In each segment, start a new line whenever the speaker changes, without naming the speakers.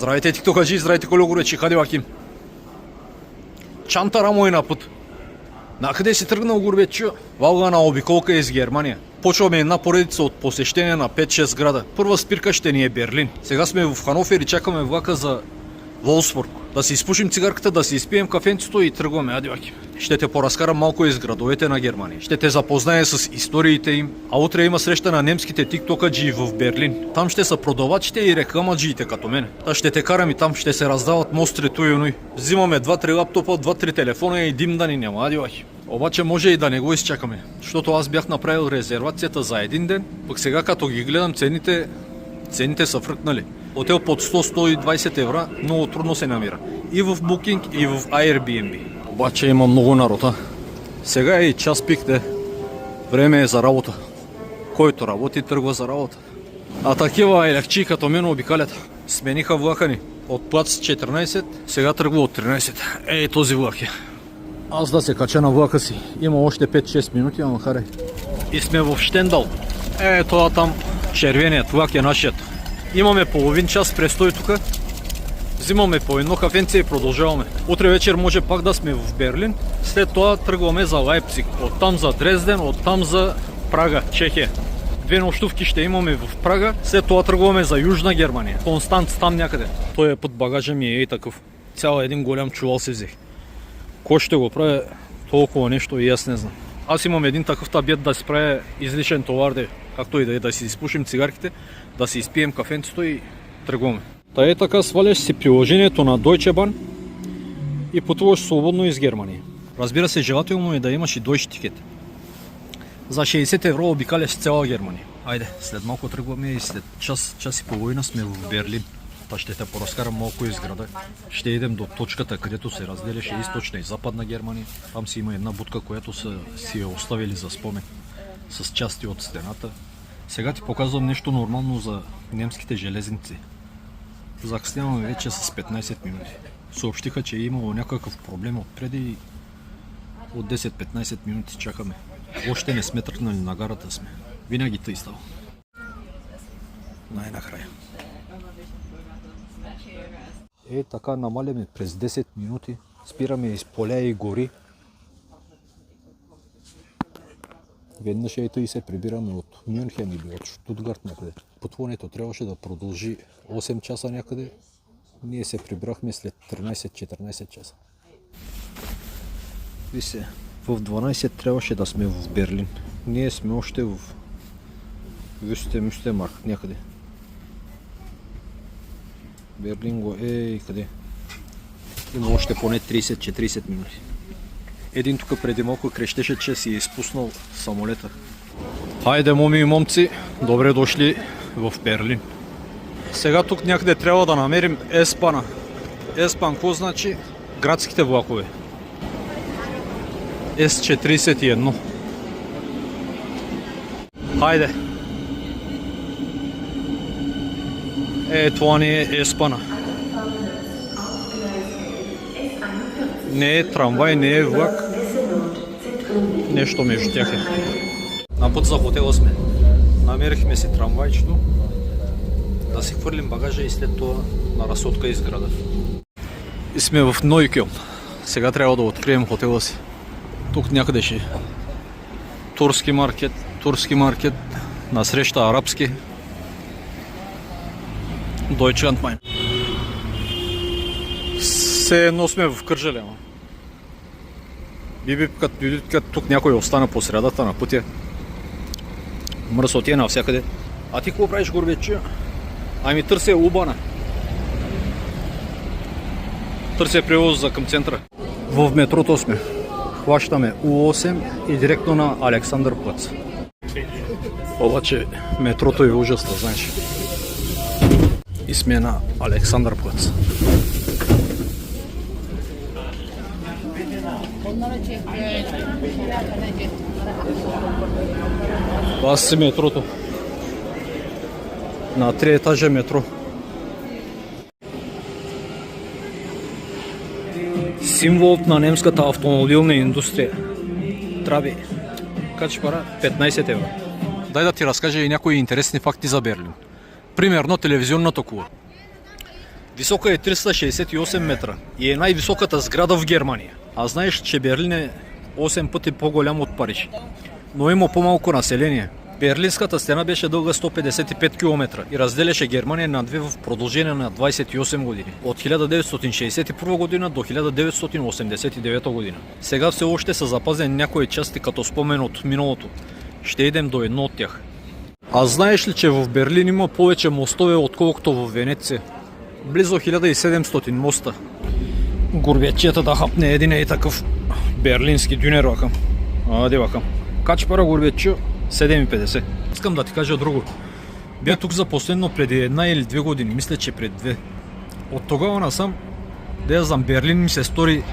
Здравейте, тиктокаджи, здравейте, колегоречи, хаде Ваким. Чантара му е на път. Накъде си тръгнал, гурбеччо? Валга на обиколка из Германия. Почваме една поредица от посещения на 5-6 града. Първа спирка ще ни е Берлин. Сега сме в Ханофер и чакаме влака за Волсбург. Да си изпушим цигарката, да си изпием кафенцето и тръгваме. Ади, Ваким. Ще те поразкарам малко из градовете на Германия. Ще те запозная с историите им. А утре има среща на немските тиктокаджи в Берлин. Там ще са продавачите и рекламаджиите като мен. Та ще те карам и там ще се раздават мостри туй и ной. Взимаме 2-3 лаптопа, 2-3 телефона и дим да ни няма. Ади, Ваким. Обаче може и да не го изчакаме. Защото аз бях направил резервацията за един ден, пък сега като ги гледам цените са фръкнали. Хотел под 100-120 евро много трудно се намира. И в Booking, и в Airbnb. Обаче има много народа. Сега е и час пик, де. Време е за работа. Който работи, тръгва за работа. А такива елекчи като мен обикалят. Смениха влака ни. От плац 14, сега тръгва от 13. Ей, този влак е. Аз да се кача на влака си. Има още 5-6 минути, ама харай. И сме в Щендал. Това там червеният влак е нашият. Имаме половин час престой тук. Взимаме по едно кафенце и продължаваме. Утре вечер може пак да сме в Берлин. След това тръгваме за Лайпциг. Оттам за Дрезден, оттам за Прага, Чехия. 2 нощувки ще имаме в Прага. След това тръгваме за Южна Германия. Констанц там някъде. Той път багажа ми е и такъв. Цял един голям чувал се взех. Кой ще го прави толкова нещо и аз не знам. Аз имам един такъв табет да си правя излишен товар, както и да си изпушим цигарките, да си изпием кафенцето и тръгваме. Та е така, сваляш си приложението на Deutsche Bahn и пътуваш свободно из Германия. Разбира се, желателно е да имаш и Deutsche Ticket. За 60 евро обикаляш цяла Германия. Айде, след малко тръгваме и след час и половина сме в Берлин. Та ще те поразкарам малко из града. Ще идем до точката, където се разделяше източна и западна Германия. Там си има една будка, която са си я оставили за спомен с части от стената. Сега ти показвам нещо нормално за немските железници. Закъсняваме вече с 15 минути. Съобщиха, че е имало някакъв проблем отпреди и от 10-15 минути чакаме. Още не сме тръгнали на гарата сме. Винаги тъй става. Най-накрая. Така намаляме през 10 минути. Спираме из поля и гори. Веднъж и се прибираме от Мюнхен или от Штутгарт някъде. Пътуването трябваше да продължи 8 часа някъде. Ние се прибрахме след 13-14 часа. Вижте, в 12 трябваше да сме в Берлин. Ние сме още в Вюстемарк някъде. Берлин го къде? Има още поне 30-40 минути. Един тук преди малко крещеше, че си е изпуснал самолета. Хайде, моми и момци, добре дошли в Берлин. Сега тук някъде трябва да намерим S-Bahn. S-Bahn, какво значи? Градските влакове. S41. Хайде. Това не е S-Bahn. Не е трамвай, не е влак. Нещо между тях е. На път за хотела сме. Намерихме си трамвайчето. Да си хвърлим багажа и след това на разсотка из града. И сме в Нойкьон. Сега трябва да открием хотела си. Тук някъде ще турски маркет, насреща арабски. Deutschland mein. Все едно сме в Кържале. Бибипкат тук някой остана по средата на пътя. Мръсотия навсякъде. А ти какво правиш, горбече? Ами търся Убана. Търся превоз за към центъра. В метрото сме. Хващаме U8 и директно на Александърплац. Обаче метрото е ужасно, знаеш. И сме на Александърплац. Това си метрото. На 3 етажа метро. Символ на немската автомобилна индустрия. Траби. Качи пара 15 евро. Дай да ти разкажа и някои интересни факти за Берлин. Примерно телевизионната кула. Висока е 368 метра и е най-високата сграда в Германия. А знаеш, че Берлин е 8 пъти по-голям от Париж, но има по-малко население. Берлинската стена беше дълга 155 км и разделяше Германия на две в продължение на 28 години. От 1961 година до 1989 година. Сега все още са запазени някои части като спомен от миналото. Ще идем до едно от тях. А знаеш ли, че в Берлин има повече мостове, отколкото в Венеция? Близо 1700 моста. Горбечета да хапне един и такъв берлински дюнер вакам. Аде вакам. Кач пара горбечо? 7,50. Искам да ти кажа друго. Бях тук за последно преди 1 или 2 години. Мисля, че преди 2. От тогава насам, да я знам, Берлин ми се стори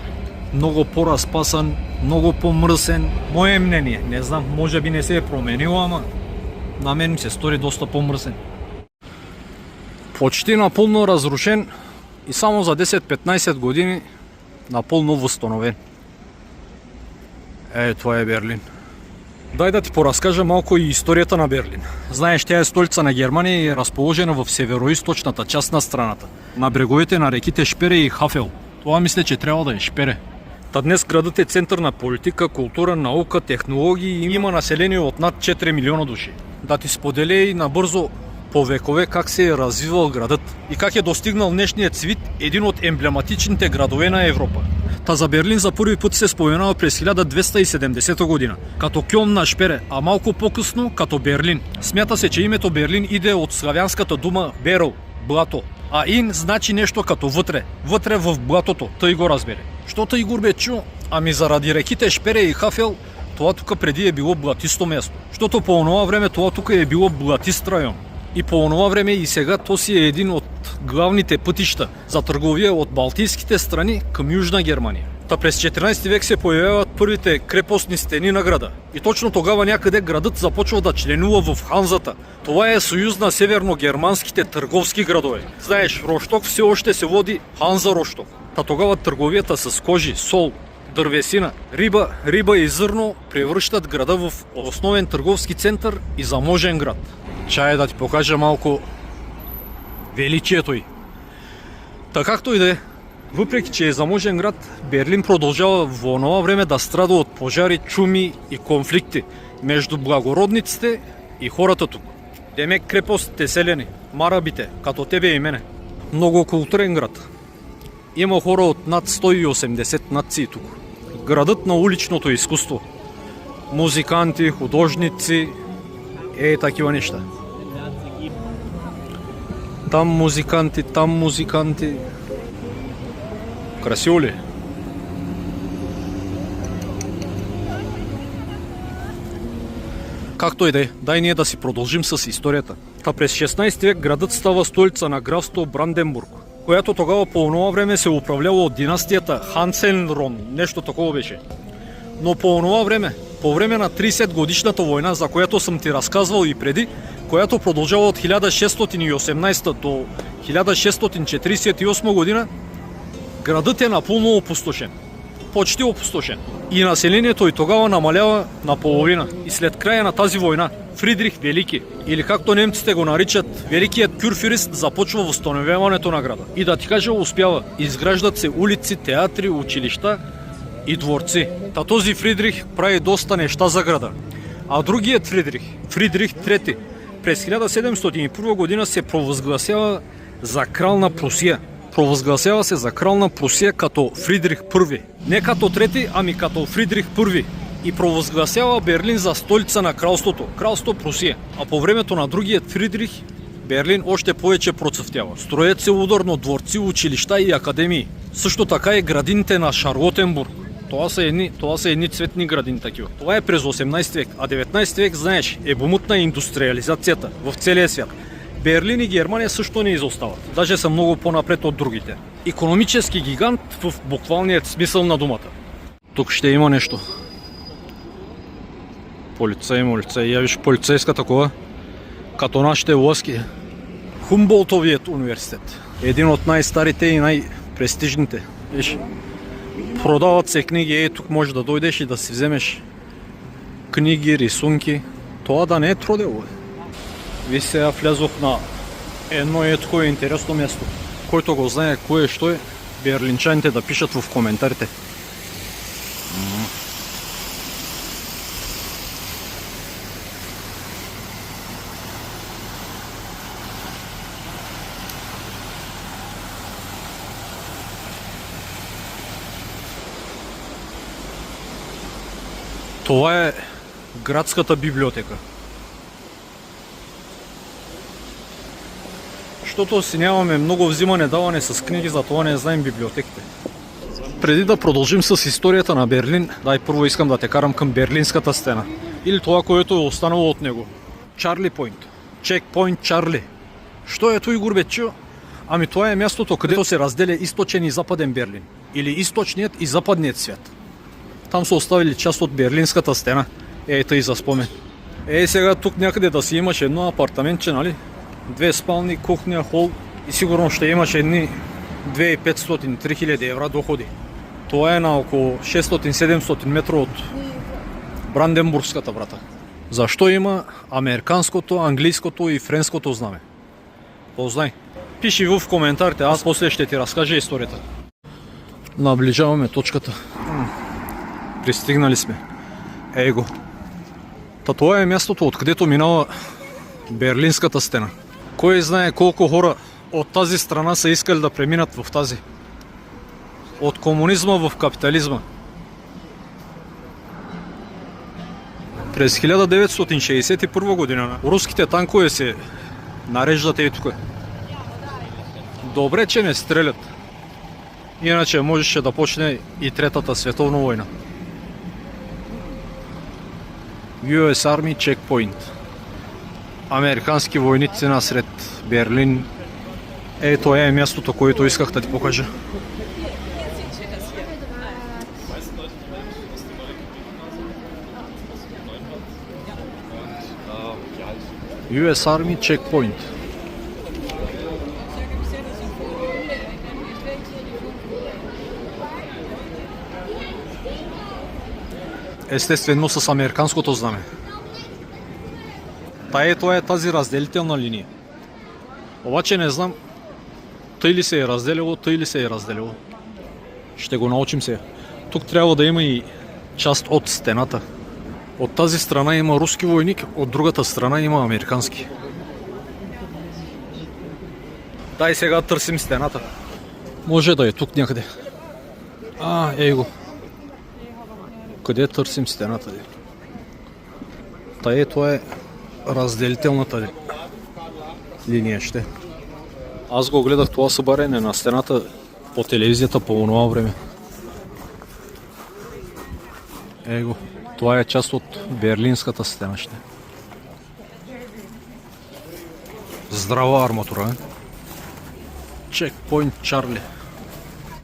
много по-разпасан, много по-мръсен. Мое мнение, не знам, може би не се е променило, ама на мен ми се стори доста по-мръсен. Почти напълно разрушен и само за 10-15 години напълно възстановен. Това е Берлин. Дай да ти поразкажа малко и историята на Берлин. Знаеш, тя е столица на Германия и е разположена в североизточната част на страната, на бреговете на реките Шпере и Хафел. Това мисля, че трябва да е Шпере. Та днес градът е център на политика, култура, наука, технологии и има население от над 4 милиона души. Да ти споделя и набързо по векове как се е развивал градът и как е достигнал днешният вид един от емблематичните градове на Европа. Та за Берлин за първи път се споменава през 1270 година, като Кьон на Шпере, а малко по-късно като Берлин. Смята се, че името Берлин иде от славянската дума берл, блато, а ин значи нещо като вътре, вътре в блатото, тъй го разбере. Що тъй горбечо? Ами заради реките Шпере и Хафел, това тук преди е било блатисто място, защото по онова време това тук е било блатист район. И по онова време и сега то си е един от главните пътища за търговия от Балтийските страни към Южна Германия. Та през 14 век се появяват първите крепостни стени на града. И точно тогава някъде градът започва да членува в Ханзата. Това е съюз на северно-германските търговски градове. Знаеш, Рошток все още се води Ханза Рошток. Та тогава търговията с кожи, сол, дървесина, риба и зърно превръщат града в основен търговски център и заможен град. Чай да ти покажа малко величието й. Така както и да е, въпреки че е заможен град, Берлин продължава в онова време да страда от пожари, чуми и конфликти между благородниците и хората тук. Демек крепостите селени, марабите, като тебе и мене. Много културен град. Има хора от над 180 нации тук. Градът на уличното изкуство. Музиканти, художници, такива неща. Там музиканти. Красиво ли? Както и да е, дай ние да си продължим с историята. Та през 16 век градът става столица на графство Бранденбург, която тогава по онова време се управлява от династията Хансенрон, нещо такова беше. Но по онова време, по време на 30 годишната война, за която съм ти разказвал и преди, която продължава от 1618 до 1648 година, градът е напълно опустошен. Почти опустошен. И населението и тогава намалява наполовина. И след края на тази война, Фридрих Велики, или както немците го наричат, Великият кюрфюрист, започва възстановяването на града. И да ти кажа, успява. Изграждат се улици, театри, училища и дворци. Та този Фридрих прави доста неща за града. А другият Фридрих III, през 1701 година се провъзгласява за крал на Прусия. Провъзгласява се за крал на Прусия като Фридрих I. Не като трети, ами като Фридрих I. И провъзгласява Берлин за столица на кралството, кралство Прусия. А по времето на другият Фридрих, Берлин още повече процъфтява. Строят се ударно дворци, училища и академии. Също така и градините на Шарлотенбург. Това са едни цветни градини такива. Това е през 18 век, а 19 век, знаеш, е бумът на индустриализацията в целия свят. Берлин и Германия също не изостават. Даже са много по-напред от другите. Икономически гигант в буквалният смисъл на думата. Тук ще има нещо. Полицай. Я виж полицейска такова. Като нашите лъски. Хумболтовият университет. Един от най-старите и най-престижните. Виж. Продават се книги. Тук можеш да дойдеш и да си вземеш книги, рисунки. Това да не е трудело. Виж, сега влязох на едно такова интересно място. Който го знае кое е що е, берлинчаните да пишат в коментарите. Това е градската библиотека. Защото си нямаме много взимане-даване с книги, затова не знаем библиотеките. Преди да продължим с историята на Берлин, дай първо искам да те карам към Берлинската стена. Или това, което е останало от него. Чарли Пойнт. Чекпойнт Чарли. Що е той, Гурбетчо? Ами това е мястото, където се разделя източен и западен Берлин. Или източният и западният свят. Там са оставили част от Берлинската стена. Тъй за спомен. Сега тук някъде да си имаш едно апартаментче, нали? 2 спални, кухня, хол и сигурно ще имаш едни 2500-3000 евро доходи. Това е на около 600-700 метра от Бранденбургската врата. Защо има американското, английското и френското знаме? Познай. Пиши в коментарите, аз после ще ти разкажа историята. Наближаваме точката. Пристигнали сме. Его. Това е мястото, откъдето минава Берлинската стена. Кой знае колко хора от тази страна са искали да преминат в тази. От комунизма в капитализма. През 1961 година руските танкове се нареждат ей тук. Добре, че не стрелят. Иначе можеше да почне и Третата световна война. US Army Checkpoint. Американски войници насред Берлин. Ето е мястото, което исках да ти покажа. US Army Checkpoint. Естествено с американското знаме. Това е тази разделителна линия. Обаче не знам тъй ли се е разделило, тъй ли се е разделило. Ще го научим сега. Тук трябва да има и част от стената. От тази страна има руски войник, от другата страна има американски. Дай сега търсим стената. Може да е тук някъде. Ей го. Къде търсим стената? Това е разделителната линия ще. Аз го гледах това събарене на стената по телевизията по това време. Его. Това е част от Берлинската стена ще. Здрава арматура, Чекпойнт Чарли.